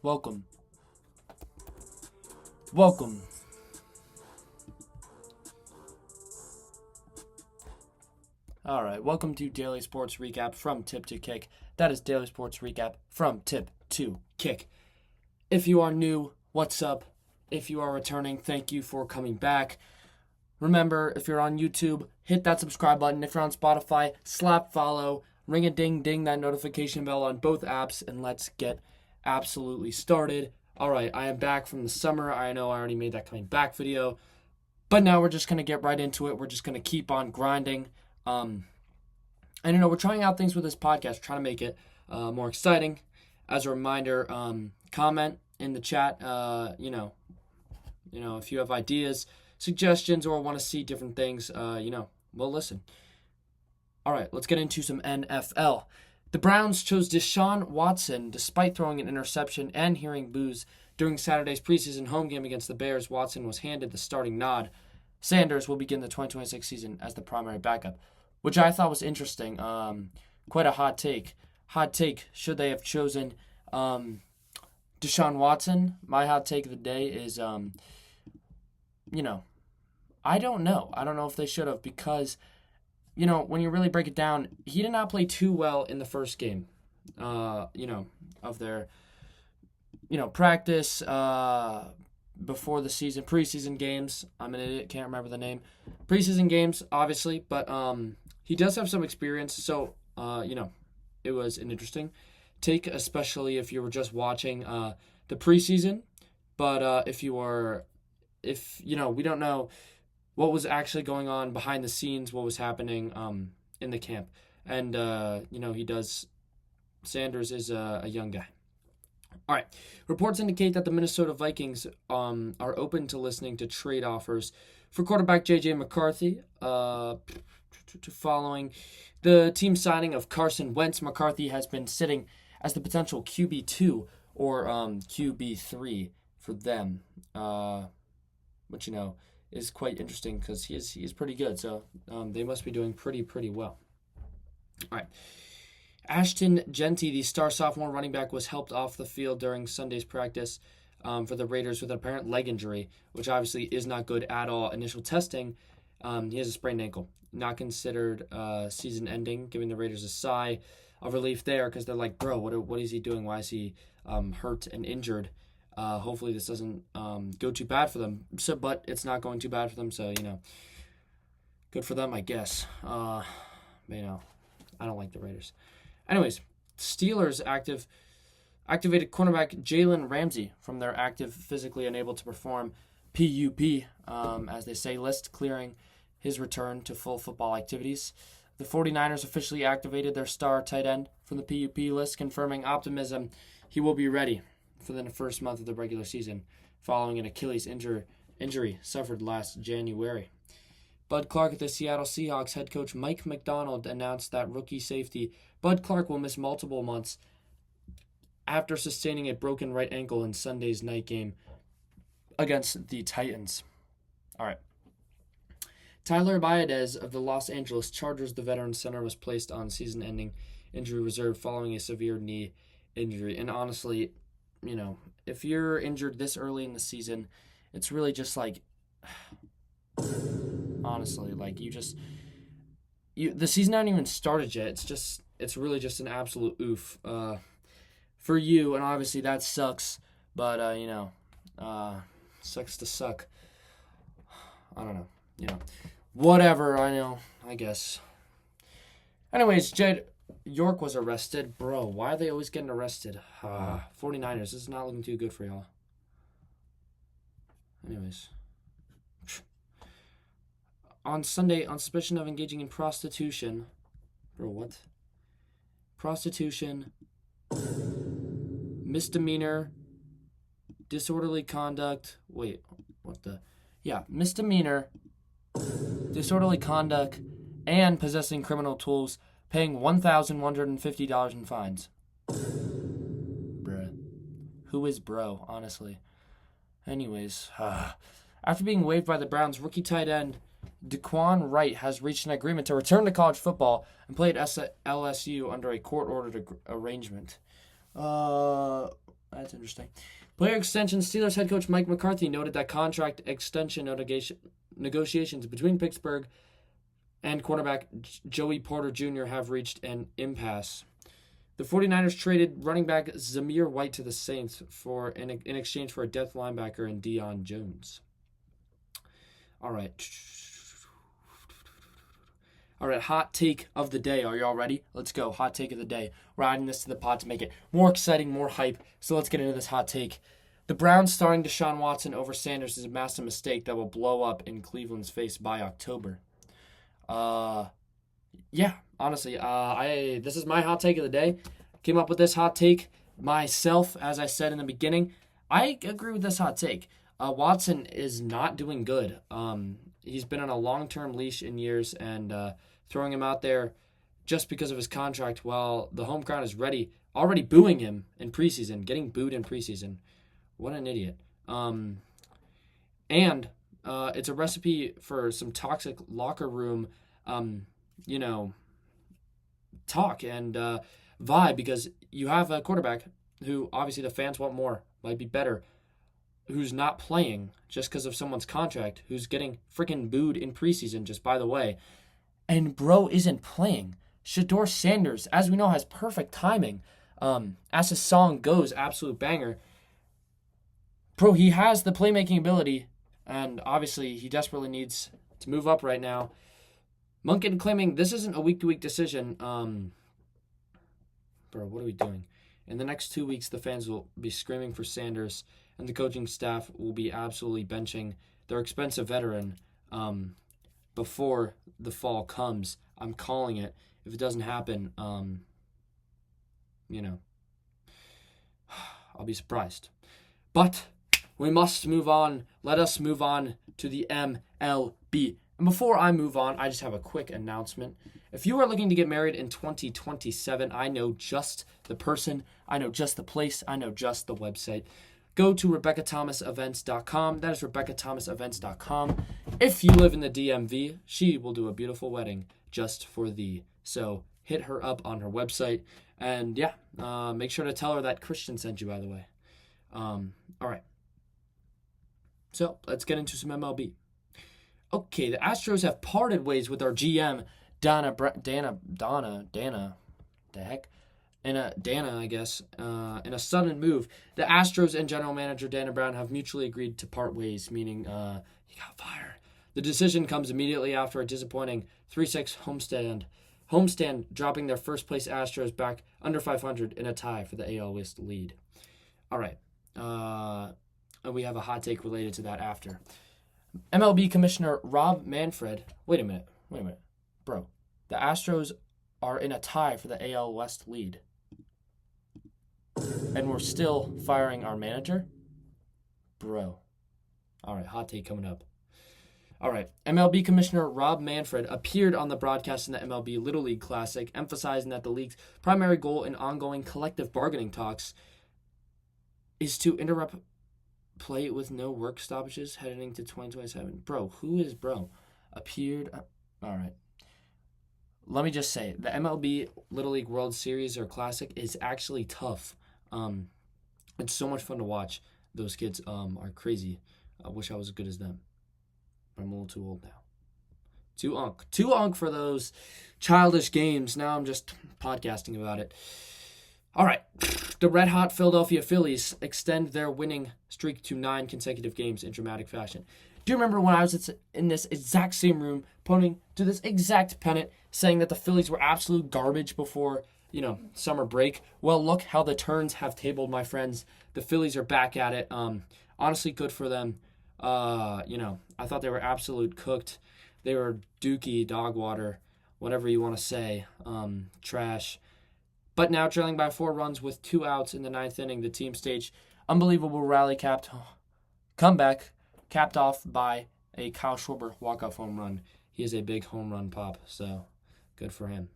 Welcome. Welcome. Alright, welcome to Daily Sports Recap from Tip to Kick. That is Daily Sports Recap from Tip to Kick. If you are new, what's up? If you are returning, thank you for coming back. Remember, if you're on YouTube, hit that subscribe button. If you're on Spotify, slap follow, ring a ding that notification bell on both apps, and let's get absolutely started. Alright, I am back from the summer. I know I already made that coming back video, but now we're just going to get right into it. We're just going to keep on grinding. And we're trying out things with this podcast, trying to make it more exciting. As a reminder, comment in the chat, if you have ideas, suggestions, or want to see different things, we'll listen. All right, let's get into some NFL. The Browns chose Deshaun Watson despite throwing an interception and hearing boos during Saturday's preseason home game against the Bears. Watson was handed the starting nod. Sanders will begin the 2026 season as the primary backup, which I thought was interesting. Quite a hot take. Should they have chosen Deshaun Watson? My hot take of the day is, I don't know. I don't know if they should have because, when you really break it down, he did not play too well in the first game, of their, practice before the season, preseason games. I'm an idiot, can't remember the name. Preseason games, obviously, but he does have some experience, so, it was an interesting take, especially if you were just watching the preseason. But we don't know what was actually going on behind the scenes, what was happening in the camp. And, Sanders is a young guy. All right. Reports indicate that the Minnesota Vikings are open to listening to trade offers for quarterback J.J. McCarthy following the team signing of Carson Wentz. McCarthy has been sitting as the potential QB2 or QB3 for them, which, is quite interesting because he is pretty good. So they must be doing pretty well. All right. Ashton Genty, the star sophomore running back, was helped off the field during Sunday's practice for the Raiders with an apparent leg injury, which obviously is not good at all. Initial testing, he has a sprained ankle. Not considered season-ending, giving the Raiders a sigh of relief there because they're like, bro, what is he doing? Why is he hurt and injured? Hopefully this doesn't go too bad for them. But it's not going too bad for them, so, good for them, I guess. I don't like the Raiders. Anyways, Steelers activated cornerback Jalen Ramsey from their active, physically unable to perform PUP, as they say, list, clearing his return to full football activities. The 49ers officially activated their star tight end from the PUP list, confirming optimism he will be ready for the first month of the regular season following an Achilles injury suffered last January. Bud Clark at the Seattle Seahawks head coach Mike McDonald announced that rookie safety Bud Clark will miss multiple months after sustaining a broken right ankle in Sunday's night game against the Titans. All right. Tyler Baez of the Los Angeles Chargers, the veteran center, was placed on season-ending injury reserve following a severe knee injury. And honestly, if you're injured this early in the season, it's really just like, honestly, like the season hasn't even started yet. It's really just an absolute oof for you, and obviously that sucks. But sucks to suck. I don't know. Whatever. I know. I guess. Anyways, Jed York was arrested. Bro, why are they always getting arrested? 49ers. This is not looking too good for y'all. Anyways. On Sunday, on suspicion of engaging in prostitution. Bro, what? Prostitution. Misdemeanor. Disorderly conduct. Wait, what the? Yeah, misdemeanor. Disorderly conduct. And possessing criminal tools. Paying $1,150 in fines. Bruh. Who is bro, honestly? Anyways. After being waived by the Browns, rookie tight end Daquan Wright has reached an agreement to return to college football and play at LSU under a court-ordered arrangement. That's interesting. Player extension. Steelers head coach Mike McCarthy noted that contract extension negotiations between Pittsburgh and cornerback Joey Porter Jr. have reached an impasse. The 49ers traded running back Zamir White to the Saints in exchange for a depth linebacker in Deion Jones. All right, hot take of the day. Are you all ready? Let's go. Hot take of the day. We're adding this to the pod to make it more exciting, more hype. So let's get into this hot take. The Browns starting Deshaun Watson over Sanders is a massive mistake that will blow up in Cleveland's face by October. Yeah, honestly, this is my hot take of the day. Came up with this hot take myself, as I said in the beginning. I agree with this hot take. Watson is not doing good. He's been on a long-term leash in years, and throwing him out there just because of his contract while the home crowd is already booing him in preseason, getting booed in preseason. What an idiot. And it's a recipe for some toxic locker room, talk and vibe, because you have a quarterback who obviously the fans want more, might be better, who's not playing just because of someone's contract, who's getting freaking booed in preseason, just by the way. And bro isn't playing. Shedeur Sanders, as we know, has perfect timing. As his song goes, absolute banger. Bro, he has the playmaking ability, and obviously he desperately needs to move up right now. Munkin claiming this isn't a week-to-week decision. Bro, what are we doing? In the next 2 weeks, the fans will be screaming for Sanders, and the coaching staff will be absolutely benching their expensive veteran before the fall comes. I'm calling it. If it doesn't happen, I'll be surprised. But we must move on. Let us move on to the MLB. And before I move on, I just have a quick announcement. If you are looking to get married in 2027, I know just the person, I know just the place, I know just the website. Go to RebeccaThomasEvents.com. That is RebeccaThomasEvents.com. If you live in the DMV, she will do a beautiful wedding just for thee. So hit her up on her website. And yeah, make sure to tell her that Christian sent you, by the way. All right. So let's get into some MLB. Okay, the Astros have parted ways with our GM, Dana, I guess, in a sudden move. The Astros and general manager Dana Brown have mutually agreed to part ways, meaning he got fired. The decision comes immediately after a disappointing 3-6 homestand, dropping their first-place Astros back under 500 in a tie for the AL West lead. All right, and we have a hot take related to that after. MLB Commissioner Rob Manfred. Wait a minute. Bro, the Astros are in a tie for the AL West lead. And we're still firing our manager? Bro. All right, hot take coming up. All right, MLB Commissioner Rob Manfred appeared on the broadcast in the MLB Little League Classic, emphasizing that the league's primary goal in ongoing collective bargaining talks is to interrupt play with no work stoppages heading into 2027. Bro, who is bro? Appeared. All right. Let me just say, the MLB Little League World Series or Classic is actually tough. It's so much fun to watch. Those kids are crazy. I wish I was as good as them. But I'm a little too old now. Too unk for those childish games. Now I'm just podcasting about it. All right. The red-hot Philadelphia Phillies extend their winning streak to 9 consecutive games in dramatic fashion. Do you remember when I was in this exact same room pointing to this exact pennant saying that the Phillies were absolute garbage before, summer break? Well, look how the turns have tabled, my friends. The Phillies are back at it. Honestly, good for them. I thought they were absolute cooked. They were dookie, dog water, whatever you want to say, trash. But now trailing by 4 runs with 2 outs in the 9th inning, the team staged unbelievable rally comeback capped off by a Kyle Schwarber walk-off home run. He is a big home run pop, so good for him.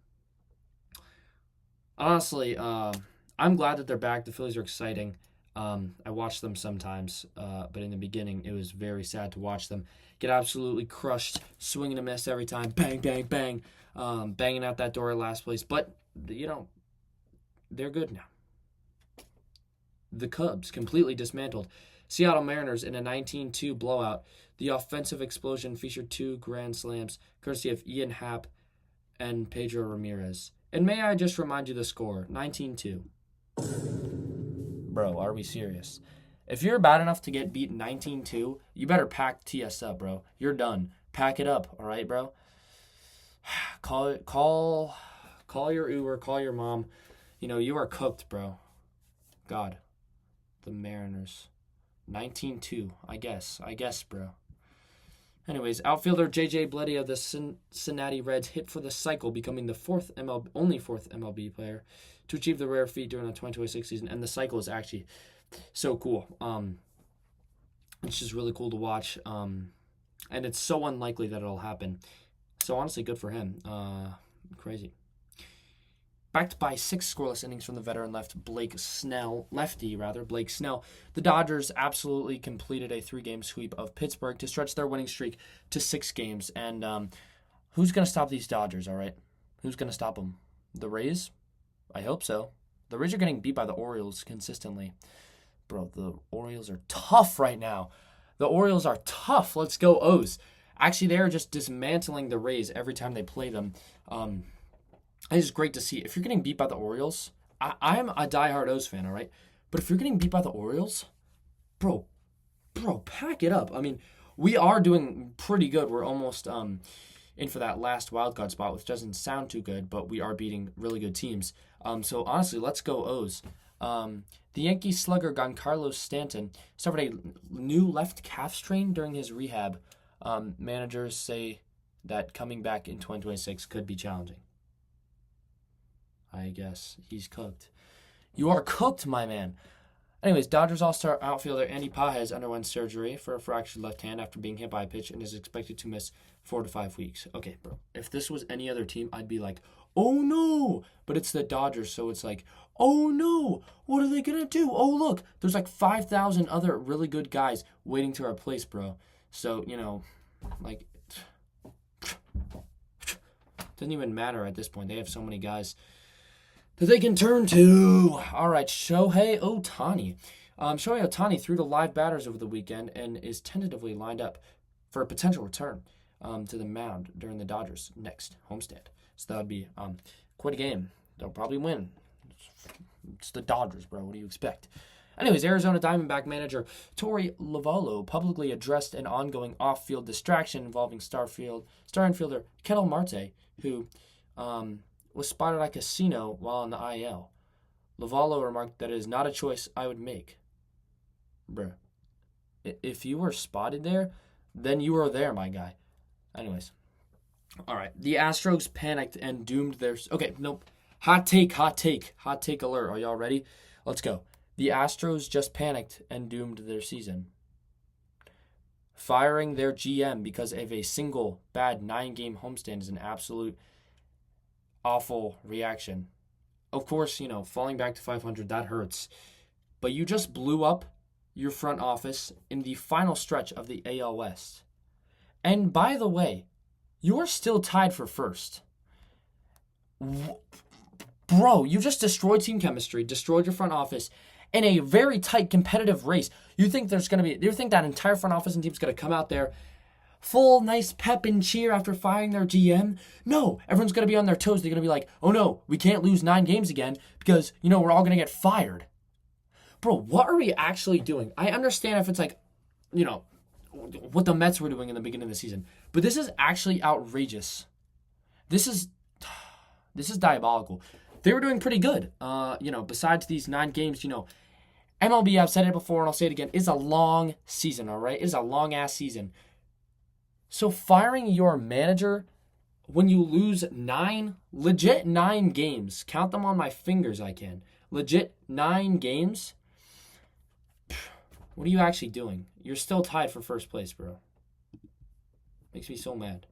Honestly, I'm glad that they're back. The Phillies are exciting. I watch them sometimes, but in the beginning, it was very sad to watch them get absolutely crushed, swing and a miss every time, bang, bang, bang, banging out that door at last place. But, they're good now. the Cubs completely dismantled Seattle Mariners in a 19-2 blowout. The offensive explosion featured 2 grand slams, courtesy of Ian Happ and Pedro Ramirez. And may I just remind you the score, 19-2. Bro, are we serious? If you're bad enough to get beat 19-2, you better pack TS up, bro. You're done. Pack it up, all right, bro? Call your Uber, call your mom. You are cooked, bro. God. The Mariners. 19-2, I guess, bro. Anyways, outfielder J.J. Bleday of the Cincinnati Reds hit for the cycle, becoming the only fourth MLB player to achieve the rare feat during the 2026 season. And the cycle is actually so cool. It's just really cool to watch. And it's so unlikely that it'll happen. So honestly, good for him. Crazy. Backed by 6 scoreless innings from the veteran lefty Snell, the Dodgers absolutely completed a 3-game sweep of Pittsburgh to stretch their winning streak to 6 games. And who's going to stop these Dodgers, all right? Who's going to stop them? The Rays? I hope so. The Rays are getting beat by the Orioles consistently. Bro, the Orioles are tough right now. The Orioles are tough. Let's go O's. Actually, they are just dismantling the Rays every time they play them. It's just great to see. If you're getting beat by the Orioles, I'm a diehard O's fan, all right? But if you're getting beat by the Orioles, bro, pack it up. I mean, we are doing pretty good. We're almost in for that last wildcard spot, which doesn't sound too good, but we are beating really good teams. So honestly, let's go O's. The Yankees slugger Giancarlo Stanton suffered a new left calf strain during his rehab. Managers say that coming back in 2026 could be challenging. I guess he's cooked. You are cooked, my man. Anyways, Dodgers All-Star outfielder Andy Pages underwent surgery for a fractured left hand after being hit by a pitch and is expected to miss 4 to 5 weeks. Okay, bro. If this was any other team, I'd be like, oh no. But it's the Dodgers, so it's like, oh no. What are they going to do? Oh, look. There's like 5,000 other really good guys waiting to replace, bro. So, like, doesn't even matter at this point. They have so many guys that they can turn to. All right, Shohei Ohtani. Shohei Ohtani threw to live batters over the weekend and is tentatively lined up for a potential return to the mound during the Dodgers' next homestand. So that would be quite a game. They'll probably win. It's the Dodgers, bro. What do you expect? Anyways, Arizona Diamondback manager Torey Lovullo publicly addressed an ongoing off-field distraction involving star infielder Ketel Marte, who was spotted at a casino while on the IL. Lovullo remarked that it is not a choice I would make. Bruh. If you were spotted there, then you were there, my guy. Anyways. All right. The Astros panicked and doomed their... Okay, nope. Hot take alert. Are y'all ready? Let's go. The Astros just panicked and doomed their season. Firing their GM because of a single bad 9-game homestand is an absolute awful reaction. Of course, falling back to 500, that hurts. But you just blew up your front office in the final stretch of the AL West. And by the way, you're still tied for first. Bro, you just destroyed team chemistry, destroyed your front office in a very tight competitive race. You think that entire front office and team's going to come out there full nice pep and cheer after firing their GM? No, everyone's going to be on their toes. They're going to be like, oh no, we can't lose 9 games again because, we're all going to get fired. Bro, what are we actually doing? I understand if it's like, what the Mets were doing in the beginning of the season, but this is actually outrageous. This is diabolical. They were doing pretty good. Besides these 9 games, MLB, I've said it before and I'll say it again, is a long season, all right? It is a long-ass season. So firing your manager when you lose 9 games, count them on my fingers I can, legit 9 games, what are you actually doing? You're still tied for first place, bro. Makes me so mad.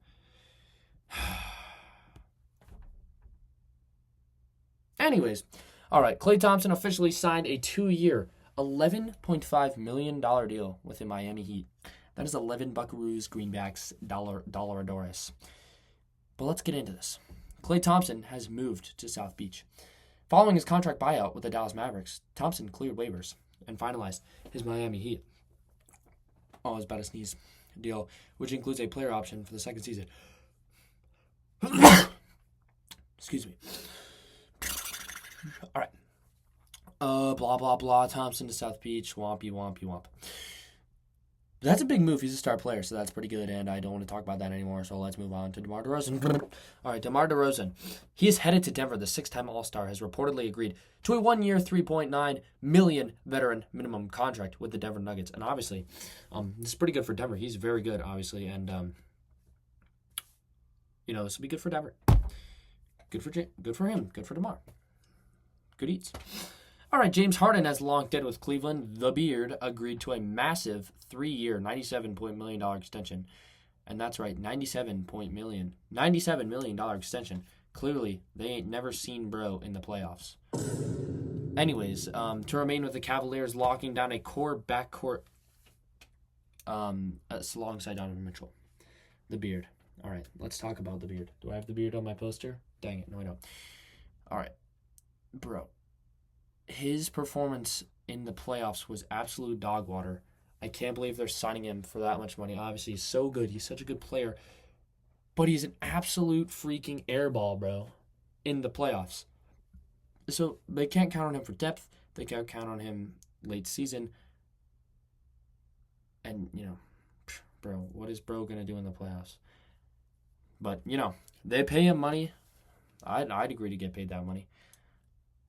Anyways, all right, Klay Thompson officially signed a 2-year, $11.5 million deal with the Miami Heat. That is 11 Buckaroos, Greenbacks, Dollaradores. But let's get into this. Klay Thompson has moved to South Beach. Following his contract buyout with the Dallas Mavericks, Thompson cleared waivers. and finalized his Miami Heat. Oh, I was about to sneeze. Deal, which includes a player option for the second season. Excuse me. All right. Blah, blah, blah. Thompson to South Beach. Wompy, wompy, womp. That's a big move. He's a star player, so that's pretty good, and I don't want to talk about that anymore, so let's move on to DeMar DeRozan. All right, DeMar DeRozan. He is headed to Denver. The six-time All-Star has reportedly agreed to a one-year, $3.9 million veteran minimum contract with the Denver Nuggets, and obviously, this is pretty good for Denver. He's very good, obviously, and, this will be good for Denver. Good for him. Good for DeMar. Good eats. All right, James Harden has long dead with Cleveland. The Beard agreed to a massive 3-year, $97 million extension. And that's right, $97 million extension. Clearly, they ain't never seen bro in the playoffs. Anyways, to remain with the Cavaliers, locking down a core backcourt alongside Donovan Mitchell. The Beard. All right, let's talk about the Beard. Do I have the Beard on my poster? Dang it, no I don't. All right, bro. His performance in the playoffs was absolute dog water. I can't believe they're signing him for that much money. Obviously, he's so good. He's such a good player. But he's an absolute freaking airball, bro, in the playoffs. So they can't count on him for depth. They can't count on him late season. And, bro, what is bro going to do in the playoffs? But, they pay him money. I'd agree to get paid that money.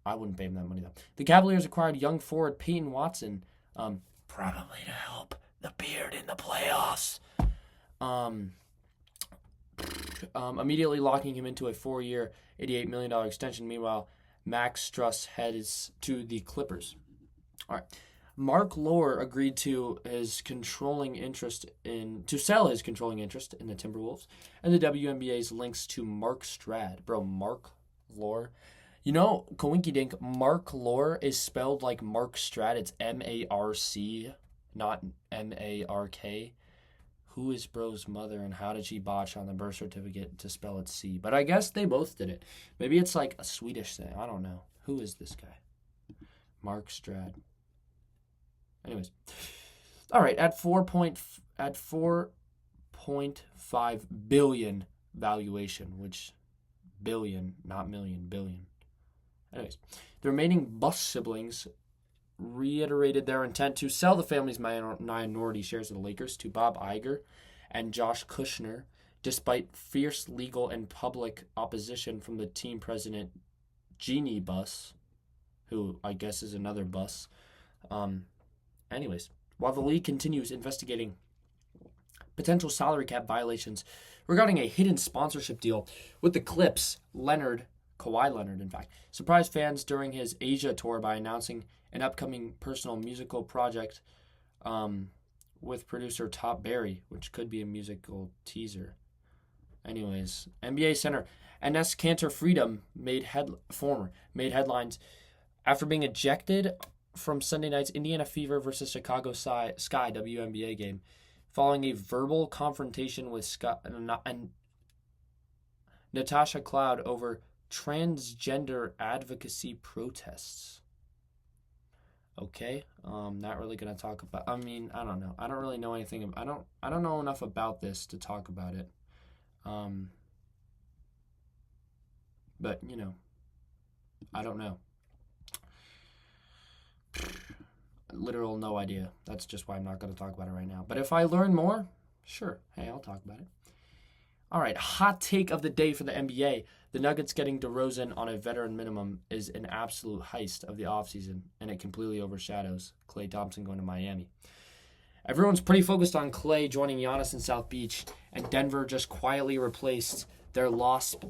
I wouldn't pay him that money, though. The Cavaliers acquired young forward Peyton Watson, probably to help the Beard in the playoffs. Immediately locking him into a 4-year, $88 million extension. Meanwhile, Max Struss heads to the Clippers. All right. Mark Lore agreed to sell his controlling interest in the Timberwolves, and the WNBA's links to Mark Strad. Bro, Mark Lore. Coinky Dink, Mark Lore is spelled like Mark Strad. It's M-A-R-C, not M-A-R-K. Who is bro's mother, and how did she botch on the birth certificate to spell it C? But I guess they both did it. Maybe it's like a Swedish thing. I don't know. Who is this guy? Mark Strad. Anyways. All right, at 4.5 billion valuation, which billion, not million, billion. Anyways, the remaining Buss siblings reiterated their intent to sell the family's minority shares of the Lakers to Bob Iger and Josh Kushner, despite fierce legal and public opposition from the team president, Jeannie Buss, who I guess is another Buss. Anyways, while the league continues investigating potential salary cap violations regarding a hidden sponsorship deal with the Clips, Kawhi Leonard, in fact, surprised fans during his Asia tour by announcing an upcoming personal musical project with producer Top Berry, which could be a musical teaser. Anyways, NBA center Enes Kanter Freedom made headlines after being ejected from Sunday night's Indiana Fever versus Chicago Sky WNBA game, following a verbal confrontation with Natasha Cloud over transgender advocacy protests. Okay, not really gonna talk about. I don't know. I don't really know anything. I don't know enough about this to talk about it. But I don't know. Literal no idea. That's just why I'm not gonna talk about it right now. But if I learn more, sure. Hey, I'll talk about it. All right, hot take of the day for the NBA. The Nuggets getting DeRozan on a veteran minimum is an absolute heist of the offseason, and it completely overshadows Klay Thompson going to Miami. Everyone's pretty focused on Klay joining Giannis in South Beach, and Denver just quietly replaced their lost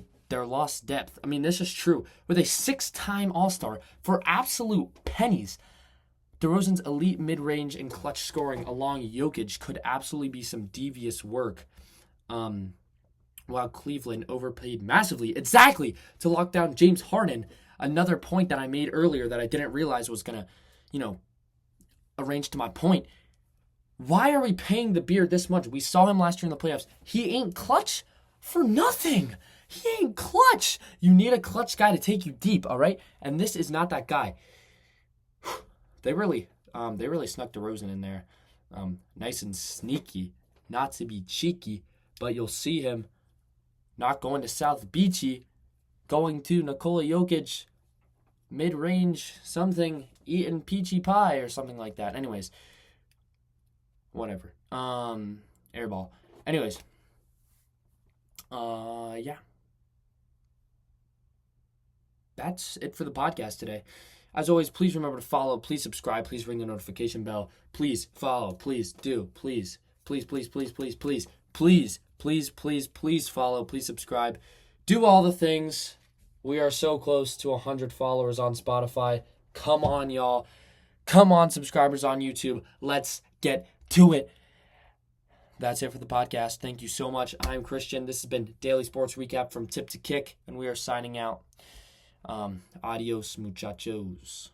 depth. This is true. With a 6-time All-Star for absolute pennies, DeRozan's elite mid-range and clutch scoring along Jokic could absolutely be some devious work. While Cleveland overpaid massively, exactly, to lock down James Harden. Another point that I made earlier that I didn't realize was going to, arrange to my point. Why are we paying the Beard this much? We saw him last year in the playoffs. He ain't clutch for nothing. He ain't clutch. You need a clutch guy to take you deep, all right? And this is not that guy. They really They really snuck DeRozan in there. Nice and sneaky, not to be cheeky, but you'll see him not going to South Beachy, going to Nikola Jokic, mid-range something, eating peachy pie or something like that. Anyways, whatever. Airball. Anyways, yeah. That's it for the podcast today. As always, please remember to follow, please subscribe, please ring the notification bell, please follow, please do, please follow, please subscribe. Do all the things. We are so close to 100 followers on Spotify. Come on, y'all. Come on, subscribers on YouTube. Let's get to it. That's it for the podcast. Thank you so much. I'm Christian. This has been Daily Sports Recap from Tip to Kick, and we are signing out. Adios, muchachos.